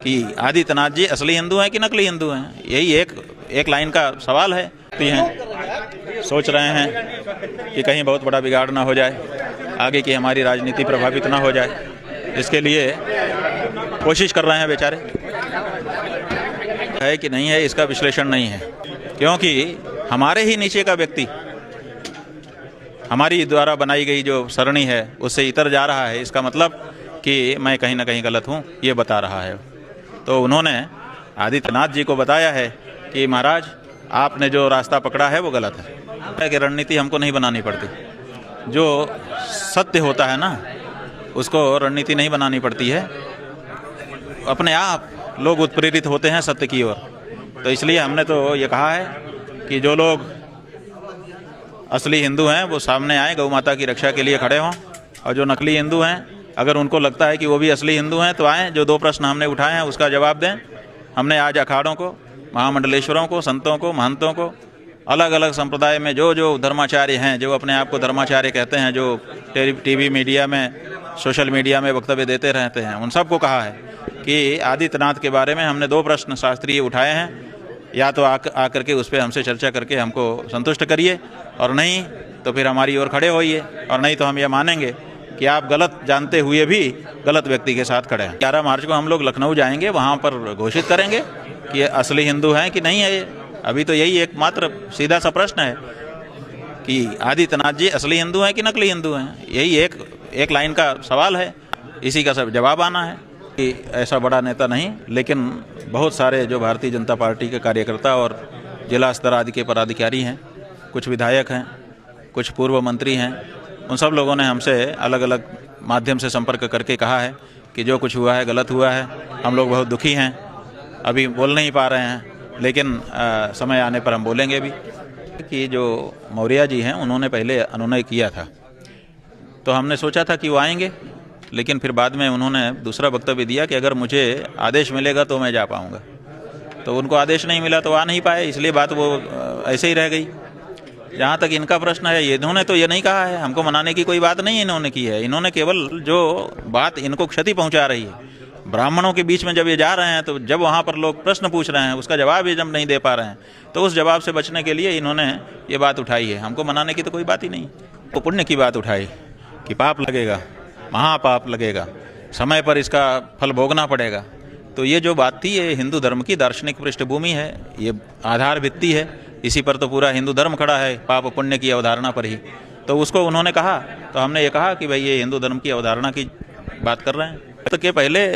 कि आदित्यनाथ जी असली हिंदू हैं कि नकली हिंदू हैं। यही एक लाइन का सवाल है। सोच रहे हैं कि कहीं बहुत बड़ा बिगाड़ ना हो जाए, आगे की हमारी राजनीति प्रभावित ना हो जाए, इसके लिए कोशिश कर रहे हैं बेचारे। है कि नहीं है इसका विश्लेषण नहीं है, क्योंकि हमारे ही नीचे का व्यक्ति हमारी द्वारा बनाई गई जो सरणी है उससे इतर जा रहा है, इसका मतलब कि मैं कहीं ना कहीं गलत हूँ, ये बता रहा है। तो उन्होंने आदित्यनाथ जी को बताया है कि महाराज आपने जो रास्ता पकड़ा है वो गलत है, कि रणनीति हमको नहीं बनानी पड़ती। जो सत्य होता है ना उसको रणनीति नहीं बनानी पड़ती है, अपने आप लोग उत्प्रेरित होते हैं सत्य की ओर। तो इसलिए हमने तो ये कहा है कि जो लोग असली हिंदू हैं वो सामने आए, गौ माता की रक्षा के लिए खड़े हों, और जो नकली हिंदू हैं अगर उनको लगता है कि वो भी असली हिंदू हैं तो आएँ, जो 2 प्रश्न हमने उठाए हैं उसका जवाब दें। हमने आज अखाड़ों को, महामंडलेश्वरों को, संतों को, महंतों को, अलग अलग संप्रदाय में जो धर्माचार्य हैं, जो अपने आप को धर्माचार्य कहते हैं, जो टीवी मीडिया में, सोशल मीडिया में वक्तव्य देते रहते हैं, उन सबको कहा है कि आदित्यनाथ के बारे में हमने 2 प्रश्न शास्त्रीय उठाए हैं, या तो आकर के उस पर हमसे चर्चा करके हमको संतुष्ट करिए, और नहीं तो फिर हमारी ओर खड़े होइए, और नहीं तो हम ये मानेंगे कि आप गलत जानते हुए भी गलत व्यक्ति के साथ खड़े हैं। 11 मार्च को हम लोग लखनऊ जाएंगे, वहाँ पर घोषित करेंगे कि असली हिंदू हैं कि नहीं है ये। अभी तो यही एकमात्र सीधा सा प्रश्न है कि आदित्यनाथ जी असली हिंदू हैं कि नकली हिंदू हैं। यही एक लाइन का सवाल है, इसी का सब जवाब आना है। कि ऐसा बड़ा नेता नहीं, लेकिन बहुत सारे जो भारतीय जनता पार्टी के कार्यकर्ता और जिला स्तर आदि के पदाधिकारी हैं, कुछ विधायक हैं, कुछ पूर्व मंत्री हैं, उन सब लोगों ने हमसे अलग अलग माध्यम से संपर्क करके कहा है कि जो कुछ हुआ है गलत हुआ है, हम लोग बहुत दुखी हैं, अभी बोल नहीं पा रहे हैं, लेकिन समय आने पर हम बोलेंगे भी। कि जो मौर्य जी हैं उन्होंने पहले अनुनय किया था, तो हमने सोचा था कि वो आएंगे, लेकिन फिर बाद में उन्होंने दूसरा वक्तव्य दिया कि अगर मुझे आदेश मिलेगा तो मैं जा पाऊँगा। तो उनको आदेश नहीं मिला तो आ नहीं पाए, इसलिए बात वो ऐसे ही रह गई। जहाँ तक इनका प्रश्न है, इन्होंने तो ये नहीं कहा है, हमको मनाने की कोई बात नहीं इन्होंने की है। इन्होंने केवल जो बात इनको क्षति पहुँचा रही है, ब्राह्मणों के बीच में जब ये जा रहे हैं, तो जब वहाँ पर लोग प्रश्न पूछ रहे हैं उसका जवाब ये जब नहीं दे पा रहे हैं, तो उस जवाब से बचने के लिए इन्होंने ये बात उठाई है। हमको मनाने की तो कोई बात ही नहीं। वो पुण्य की बात उठाई कि पाप लगेगा, महापाप लगेगा, समय पर इसका फल भोगना पड़ेगा। तो ये जो बात थी, ये हिंदू धर्म की दार्शनिक पृष्ठभूमि है, ये आधार भित्ति है, इसी पर तो पूरा हिंदू धर्म खड़ा है, पाप पुण्य की अवधारणा पर ही। तो उसको उन्होंने कहा, तो हमने ये कहा कि भाई ये हिंदू धर्म की अवधारणा की बात कर रहे हैं। तो के पहले